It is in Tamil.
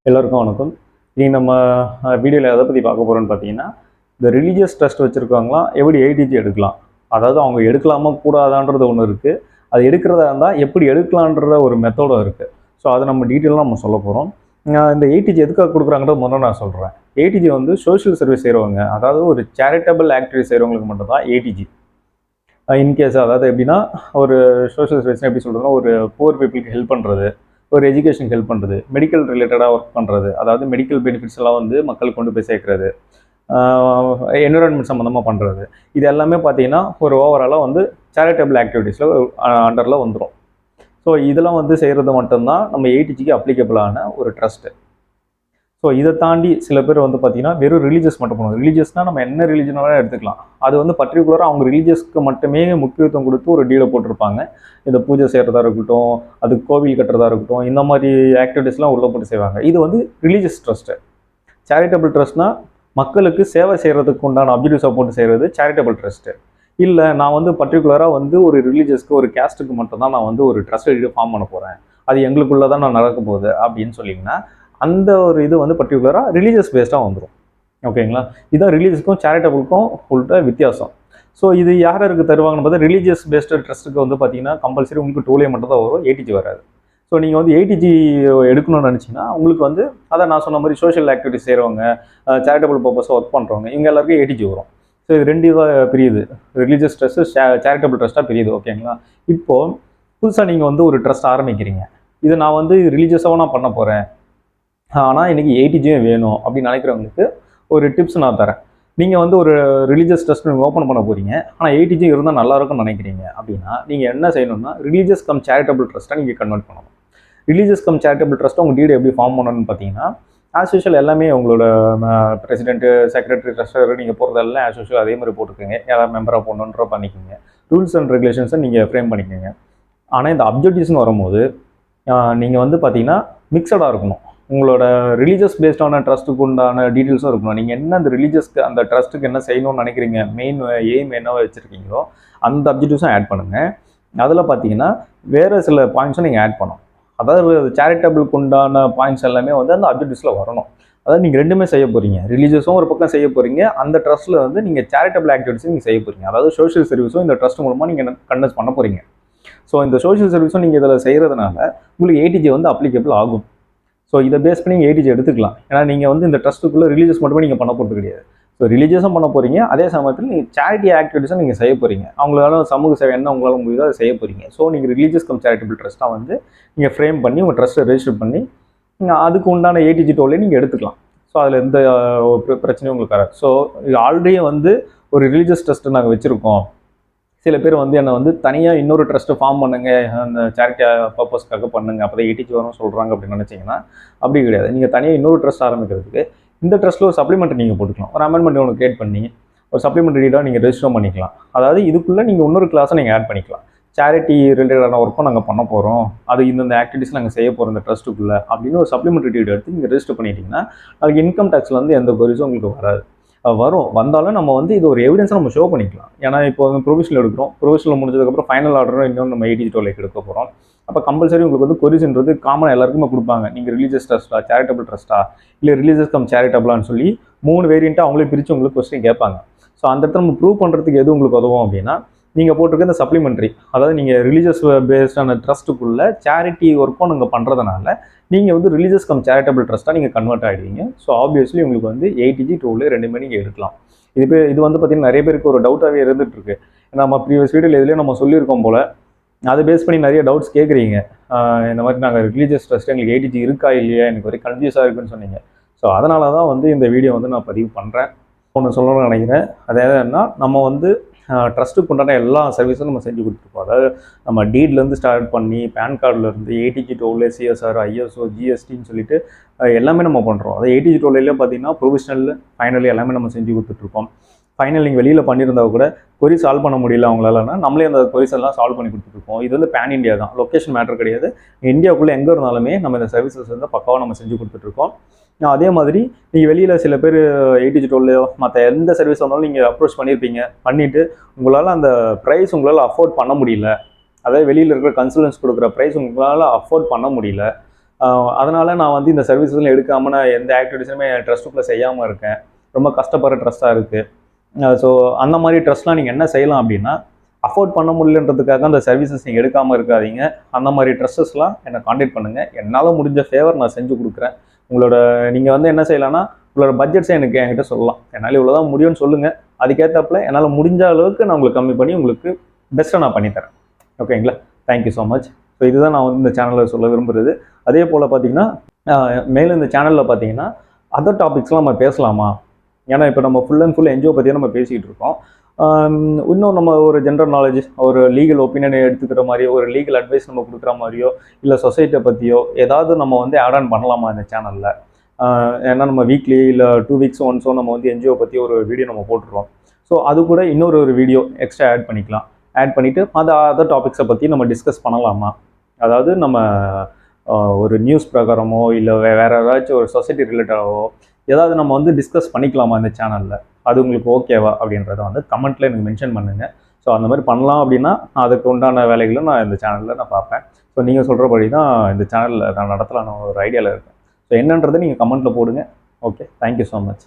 எல்லோருக்கும் வணக்கம். இனி நம்ம வீடியோவில் எதை பற்றி பார்க்க போகிறோம்னு பார்த்தீங்கன்னா, இந்த ரிலீஜியஸ் ட்ரஸ்ட் வச்சுருக்கவங்களாம் எப்படி ஏடிஜி எடுக்கலாம், அதாவது அவங்க எடுக்கலாமா கூடாதான்றது ஒன்று இருக்குது. அது எடுக்கிறதா இருந்தால் எப்படி எடுக்கலான்ற ஒரு மெத்தடும் இருக்குது. ஸோ அதை நம்ம டீட்டெயிலாக நம்ம சொல்ல போகிறோம். இந்த ஏடிஜி எதுக்காக கொடுக்குறாங்கன்றது முதல்ல நான் சொல்கிறேன். ஏடிஜி வந்து சோஷியல் சர்வீஸ் செய்கிறவங்க, அதாவது ஒரு சேரிட்டபிள் ஆக்டிவிட்டி செய்கிறவங்களுக்கு மட்டும்தான் ஏடிஜி. இன்கேஸ் அதாவது எப்படின்னா, ஒரு சோஷியல் சர்வீஸ்னால் எப்படி சொல்கிறதுனா, ஒரு புவர் பீப்புளுக்கு ஹெல்ப் பண்ணுறது, ஒரு எஜுகேஷனுக்கு ஹெல்ப் பண்ணுறது, மெடிக்கல் ரிலேட்டடாக ஒர்க் பண்ணுறது, அதாவது மெடிக்கல் பெனிஃபிட்ஸ் எல்லாம் வந்து மக்களுக்கு கொண்டு போய் சேர்க்குறது, என்விரான்மெண்ட் சம்மந்தமாக பண்ணுறது, இது எல்லாமே பார்த்தீங்கன்னா ஒரு ஓவராலாக வந்து சேரிட்டபிள் ஆக்டிவிட்டீஸில் அண்டரில் வந்துடும். ஸோ இதெல்லாம் வந்து செய்கிறது மட்டும்தான் நம்ம ஏடிஜிக்கு அப்ளிகபிளான ஒரு ட்ரஸ்ட்டு. ஸோ இதை தாண்டி சில பேர் வந்து பார்த்தீங்கன்னா வெறும் ரிலீஜியஸ் மட்டும் பண்ணுவோம். ரிலீஜியஸ்னால் நம்ம என்ன ரிலீஜனாலும் எடுத்துக்கலாம். அது வந்து பர்டிகுலராக அவங்க ரிலீஜியஸ்க்கு மட்டுமே முக்கியத்துவம் கொடுத்து ஒரு டீலை போட்டிருப்பாங்க. இந்த பூஜை செய்கிறதா இருக்கட்டும், அது கோவில் கட்டுறதா இருக்கட்டும், இந்த மாதிரி ஆக்டிவிட்டீஸ்லாம் உள்ளே போட்டு செய்வாங்க. இது வந்து ரிலீஜியஸ் ட்ரஸ்ட்டு. சேரிட்டபிள் ட்ரஸ்ட்னால் மக்களுக்கு சேவை செய்கிறதுக்கு உண்டான அப்ஜெக்டிவ்ஸை போட்டு செய்கிறது சேரிட்டபிள் ட்ரஸ்ட்டு. இல்லை நான் வந்து பர்டிகுலராக வந்து ஒரு ரிலீஜியஸ்க்கு ஒரு கேஸ்ட்டுக்கு மட்டும்தான் நான் வந்து ஒரு ட்ரஸ்ட் ஃபார்ம் பண்ண போகிறேன், அது எங்களுக்குள்ளே தான் நான் நடக்க போகுது அப்படின்னு சொல்லிங்கன்னா அந்த ஒரு இது வந்து பர்டிகுலராக ரிலீஜியஸ் பேஸ்டாக வந்துடும். ஓகேங்களா? இதுதான் ரிலீஜியஸ்க்கும் சேரிட்டபிளுக்கும் உள்ள வித்தியாசம். ஸோ இது யாருக்கு தருவாங்கன்னு பார்த்தா, ரிலீஜியஸ் பேஸ்டு ட்ரஸ்ட்டுக்கு வந்து பார்த்தீங்கன்னா கம்பல்சரி உங்களுக்கு டூலே மட்டும் தான் வரும், ஏடிஜி வராது. ஸோ நீங்கள் வந்து ஏடிஜி எடுக்கணும்னு நினச்சிங்கன்னா உங்களுக்கு வந்து அதை நான் சொன்ன மாதிரி சோஷியல் ஆக்டிவிட்டிஸ் செய்கிறவங்க, சேரிட்டபிள் பர்பஸாக ஒர்க் பண்ணுறவங்க, இவங்க எல்லாருக்கும் ஏடிஜி வரும். ஸோ இது ரெண்டு இதாக பிரியுது, ரிலீஜியஸ் ட்ரஸ்ட்டு சேரிட்டபிள் ட்ரஸ்ட்டாக பிரியுது. ஓகேங்களா? இப்போது புதுசாக நீங்கள் வந்து ஒரு ட்ரஸ்ட் ஆரம்பிக்கிறீங்க, இது நான் வந்து ரிலீஜியஸாகவும் நான் பண்ண போகிறேன், ஆனால் இன்றைக்கி ஏடிஜியும் வேணும் அப்படின்னு நினைக்கிறவங்களுக்கு ஒரு டிப்ஸ் நான் தரேன். நீங்கள் வந்து ஒரு ரிலீஜியஸ் ட்ரஸ்ட் நீங்கள் ஓப்பன் பண்ண போகிறீங்க, ஆனால் ஏடிஜி இருந்தால் நல்லாயிருக்கும்னு நினைக்கிறீங்க அப்படின்னா நீங்கள் என்ன செய்யணும்னா, ரிலீஜியஸ் கம் சேரிட்டபிள் ட்ரஸ்ட்டாக நீங்கள் கன்வெர்ட் பண்ணணும். ரிலீஜியஸ் கம் சேரிட்டபிள் ட்ரஸ்ட்டை உங்கள் டீடு எப்படி ஃபார்ம் பண்ணணும்னு பார்த்தீங்கன்னா, ஆஸ் யூஷுவல் எல்லாமே உங்களோட பிரசிடென்ட்டு, செக்ரட்டரி, ட்ரஸ்டர் நீங்கள் போகிறதெல்லாம் ஆஸ் யூஷுவல் அதே மாதிரி போட்டுக்கோங்க. யாராவது மெம்பராக போடணுன்ற பண்ணிக்கோங்க. ரூல்ஸ் அண்ட் ரெகுலேஷன்ஸை நீங்கள் ஃப்ரேம் பண்ணிக்கோங்க. ஆனால் இந்த அப்ஜெக்டிவ்ஸ்னு வரும்போது நீங்கள் வந்து பார்த்தீங்கன்னா மிக்சடாக இருக்கணும். உங்களோட ரிலீஜியஸ் பேஸ்டான ட்ரஸ்ட்டுக்கு உண்டான டீட்டெயில்ஸும் இருக்கணும். நீங்கள் என்ன அந்த ரிலீஜியஸ்க்கு அந்த ட்ரஸ்ட்டுக்கு என்ன செய்யணும்னு நினைக்கிறீங்க, மெயின் எய்ம் என்னவோ வச்சுருக்கீங்களோ அந்த அப்ஜெக்டிவ்ஸும் ஆட் பண்ணுங்கள். அதில் பார்த்தீங்கன்னா வேறு சில பாயிண்ட்ஸும் நீங்கள் ஆட் பண்ணணும். அதாவது சேரிட்டபிளுக்கு உண்டான பாயிண்ட்ஸ் எல்லாமே வந்து அந்த அப்ஜெக்டிவ்ஸில் வரணும். அதாவது நீங்கள் ரெண்டுமே செய்ய போகிறீங்க, ரிலீஜியஸும் ஒரு பக்கம் செய்ய போகிறீங்க, அந்த ட்ரஸ்ட்டில் வந்து நீங்கள் சேரிட்டபிள் ஆக்டிவிட்டிஸும் நீங்கள் செய்ய போகிறீங்க. அதாவது சோஷியல் சர்வீஸும் இந்த ட்ரஸ்ட் மூலமாக நீங்கள் கண்டக்ட் பண்ண போகிறீங்க. ஸோ இந்த சோஷியல் சர்வீஸும் நீங்கள் இதில் செய்கிறதுனால உங்களுக்கு ஏடிஜி வந்து அப்ளிகபிள் ஆகும். ஸோ இதை பேஸ் பண்ணி நீங்கள் ஏடிஜி எடுத்துக்கலாம். ஏன்னா நீங்கள் வந்து இந்த ட்ரஸ்ட்டுக்குள்ளே ரிலீஜியஸ் மட்டுமே நீங்கள் பண்ண போகிறது கிடையாது. ஸோ ரிலீஜியஸும் பண்ண போகிறீங்க, அதே சமயத்தில் நீங்கள் சேரிட்டி ஆக்டிவிட்டிஸும் நீங்கள் செய்ய போகிறீங்க. அவங்களால சமூக சேவை என்ன உங்களால் முடியுதோ அதை செய்ய போகிறீங்க. ஸோ நீங்கள் ரிலீஜியஸ் கம் சேரிட்டபிள் ட்ரஸ்ட்டாக வந்து நீங்கள் ஃப்ரேம் பண்ணி உங்கள் ட்ரஸ்ட்டை ரெஜிஸ்டர் பண்ணி அதுக்கு உண்டான ஏடிஜி டோலே நீங்கள் எடுத்துக்கலாம். ஸோ அதில் எந்த பிரச்சனையும் உங்களுக்கு வராது. ஸோ இது ஆல்ரெடி வந்து ஒரு ரிலீஜியஸ் ட்ரஸ்ட்டு நாங்கள் வச்சுருக்கோம், சில பேர் வந்து என்னை வந்து தனியாக இன்னொரு ட்ரஸ்ட்டு ஃபார்ம் பண்ணுங்க, அந்த சேரிட்டி பர்பஸ்க்காக பண்ணுங்க, அப்போ தான் ஏடிஜி வரும்னு சொல்கிறாங்க அப்படின்னு நினச்சிங்கன்னா அப்படி கிடையாது. நீங்கள் தனியாக இன்னொரு ட்ரஸ்ட் ஆரம்பிக்கிறதுக்கு இந்த ட்ரஸ்ட்டில் ஒரு சப்ளிமெண்ட் நீங்கள் போட்டுக்கலாம். ஒரு அமெண்ட்மெண்ட் ஒன்று கிரியேட் பண்ணி ஒரு சப்ளிமெண்ட் டீடாக நீங்கள் ரெஜிஸ்டர் பண்ணிக்கலாம். அதாவது இதுக்குள்ளே நீங்கள் இன்னொரு கிளாஸை நீங்கள் ஆட் பண்ணிக்கலாம். சேரிட்டி ரிலேட்டடான ஒர்க்கும் நாங்கள் பண்ண போகிறோம், அது இந்த ஆக்டிவிட்டிஸ் நாங்கள் செய்ய போகிறோம் இந்த ட்ரஸ்ட்டுக்குள்ளே அப்படின்னு ஒரு சப்ளிமெண்ட்ரி டீட் எடுத்து நீங்கள் ரெஜிஸ்டர் பண்ணிட்டீங்கன்னா அதுக்கு இன்கம் டேக்ஸில் வந்து எந்த கொரிஸும் உங்களுக்கு வராது. வரும், வந்தாலும் நம்ம வந்து இது ஒரு எவிடன்ஸாக நம்ம ஷோ பண்ணிக்கலாம். ஏன்னா இப்போ வந்து ப்ரொவிஷனல் எடுக்கிறோம், ப்ரொவிஷனல் முடிஞ்சதுக்கப்புறம் ஃபைனல் ஆர்டரும் இன்னொன்று நம்ம ஏடிஜி டோலைக்கு எடுக்க போகிறோம். அப்போ கம்பல்சரி உங்களுக்கு வந்து கொரிஸ்ன்றது காமனாக எல்லாருக்குமே கொடுப்பாங்க. நீங்கள் ரிலீஜியஸ் ட்ரஸ்ட்டா, சேரிட்டபிள் ட்ரஸ்ட்டா, இல்லை ரிலீஜியஸ் கம் சேரிட்டபிளான்னு சொல்லி 3 வேரியண்ட்டாக அவங்களே பிரித்து உங்களுக்கு கொஸ்டின் கேட்பாங்க. ஸோ அந்த இடத்துல நம்ம ப்ரூவ் பண்ணுறதுக்கு எது உங்களுக்கு உதவும் அப்படின்னா, நீங்கள் போட்டிருக்க இந்த சப்ளிமெண்ட்ரி, அதாவது நீங்கள் ரிலீஜியஸ் பேஸ்டான ட்ரஸ்ட்டுக்குள்ளே சேரிட்டி ஒர்க்கும் நீங்கள் பண்ணுறதுனால நீங்கள் வந்து ரிலீஜியஸ் கம் சேரிட்டபிள் ட்ரஸ்ட்டாக நீங்கள் கன்வெர்ட் ஆகிடுவீங்க. ஸோ ஆப்வியஸ்லி உங்களுக்கு வந்து ஏடிஜி டோலே ரெண்டுமே நீங்கள் எடுக்கலாம். இது வந்து பார்த்திங்கன்னா நிறைய பேருக்கு ஒரு டவுட்டாகவே இருந்துகிட்டு இருக்கு. நம்ம ப்ரீவியஸ் வீடியோவில் எதுலேயும் நம்ம சொல்லியிருக்கோம் போல், அதை பேஸ் பண்ணி நிறைய டவுட்ஸ் கேட்குறீங்க. இந்த மாதிரி நாங்கள் ரிலீஜியஸ் ட்ரஸ்ட் எங்களுக்கு ஏடிஜி இருக்கா இல்லையா, எனக்கு ஒரு கன்ஃபியூஸாக இருக்குன்னு சொன்னீங்க. ஸோ அதனால தான் வந்து இந்த வீடியோ வந்து நான் பதிவு பண்ணுறேன். ஒன்று சொல்லணும்னு நினைக்கிறேன். அதாவது என்ன, நம்ம வந்து ட்ரஸ்ட்டுக்கு உண்டான எல்லா சர்வீஸும் நம்ம செஞ்சு கொடுத்துருப்போம். அதாவது நம்ம டீட்லேருந்து ஸ்டார்ட் பண்ணி பேன் கார்டிலேருந்து ஏடிஜி டோலே, சிஎஸ்ஆர், ஐஎஸ்ஓ, ஜிஎஸ்டின்னு சொல்லிட்டு எல்லாமே நம்ம பண்ணுறோம். அதாவது ஏடிஜி டோலையிலே பார்த்தீங்கன்னா ப்ரொவிஷனல், ஃபைனல் எல்லாமே நம்ம செஞ்சு கொடுத்துட்ருக்கோம். ஃபைனல் நீங்கள் வெளியில் பண்ணியிருந்தா கூட கொரி சால்வ் பண்ண முடியல அவங்களாலனா நம்மளே அந்த கொரிஸ் எல்லாம் சால்வ் பண்ணி கொடுத்துருக்கோம். இது வந்து பேன் இந்தியா தான், லொக்கேஷன் மேட்டர் கிடையாது. இந்தியாவுக்குள்ளே எங்கே இருந்தாலுமே நம்ம இந்த சர்வீசஸ் வந்து பக்காவாக நம்ம செஞ்சு கொடுத்துட்ருக்கோம். அதே மாதிரி நீங்கள் வெளியில் சில பேர் ஏடிஜி டோல்லையோ மற்ற எந்த சர்வீஸ் வந்தாலும் நீங்கள் அப்ரோச் பண்ணியிருப்பீங்க, பண்ணிவிட்டு உங்களால் அந்த ப்ரைஸ் உங்களால் அஃபோர்ட் பண்ண முடியல, அதாவது வெளியில் இருக்கிற கன்சல்டன்ஸ் கொடுக்குற ப்ரைஸ் உங்களால் அஃபோர்ட் பண்ண முடியல, அதனால் நான் வந்து இந்த சர்வீஸ்லாம் எடுக்காமல் நான் எந்த ஆக்டிவிட்டீஸுமே ட்ரஸ்ட்டுக்குள்ளே செய்யாமல் இருக்கேன். ரொம்ப கஷ்டப்படுற ட்ரஸ்ட்டாக இருக்குது. ஸோ அந்த மாதிரி ட்ரஸ்ட்லாம் நீங்கள் என்ன செய்யலாம் அப்படின்னா, அஃபோர்ட் பண்ண முடியலன்றதுக்காக அந்த சர்வீசஸ் நீங்கள் எடுக்காமல் இருக்காதீங்க. அந்த மாதிரி ட்ரஸ்ஸஸ்லாம் என்னை காண்டாக்ட் பண்ணுங்கள். என்னால் முடிஞ்ச ஃபேவர் நான் செஞ்சு கொடுக்குறேன். நீங்கள் வந்து என்ன செய்யலாம்னா, உங்களோட பட்ஜெட்ஸை என்கிட்ட சொல்லலாம். என்னால் இவ்வளோ தான் முடியும்னு சொல்லுங்கள். அதுக்கேற்றாப்புல என்னால் முடிஞ்ச அளவுக்கு நான் உங்களுக்கு கம்மி பண்ணி உங்களுக்கு பெஸ்ட்டாக நான் பண்ணித்தரேன். ஓகேங்களா? Thank you so much. ஸோ இதுதான் நான் வந்து இந்த சேனலில் சொல்ல விரும்புகிறது. அதே போல் பார்த்தீங்கன்னா, மேலும் இந்த சேனலில் பார்த்தீங்கன்னா அதர் டாபிக்ஸ்லாம் நம்ம பேசலாமா? ஏன்னா இப்போ நம்ம ஃபுல் அண்ட் ஃபுல் என்ஜிஓ பற்றியே நம்ம பேசிகிட்டு இருக்கோம். இன்னும் நம்ம ஒரு ஜென்ரல் நாலேஜ், ஒரு லீகல் ஒப்பீனியனை எடுத்துக்கிற மாதிரியோ, ஒரு லீகல் அட்வைஸ் நம்ம கொடுக்குற மாதிரியோ, இல்லை சொசைட்டியை பற்றியோ ஏதாவது நம்ம வந்து ஆட் ஆன் பண்ணலாமா இந்த சேனலில்? ஏன்னா நம்ம வீக்லி இல்லை 2 வீக்ஸ் ஒன்ஸோ நம்ம வந்து என்ஜிஓ பற்றி ஒரு வீடியோ நம்ம போட்டுருவோம். ஸோ அது கூட இன்னொரு வீடியோ எக்ஸ்ட்ரா ஆட் பண்ணிக்கலாம். ஆட் பண்ணிவிட்டு அதர் டாபிக்ஸை பற்றி நம்ம டிஸ்கஸ் பண்ணலாமா? அதாவது நம்ம ஒரு நியூஸ் பிரகாரமோ இல்லை வேறு ஏதாச்சும் ஒரு சொசைட்டி ரிலேட்டடாகவோ ஏதாவது நம்ம வந்து டிஸ்கஸ் பண்ணிக்கலாமா இந்த சேனலில்? அது உங்களுக்கு ஓகேவா அப்படின்றத வந்து கமெண்ட்டில் எனக்கு மென்ஷன் பண்ணுங்கள். ஸோ அந்த மாதிரி பண்ணலாம் அப்படின்னா அதுக்கு உண்டான வேலைகளும் நான் இந்த சேனலில் நான் பார்ப்பேன். ஸோ நீங்கள் சொல்கிறபடி தான் இந்த சேனலில் நான் நடத்தலான்னு ஒரு ஐடியாவில் இருக்கேன். ஸோ என்னன்றதை நீங்கள் கமெண்ட்டில் போடுங்க. Okay, thank you so much.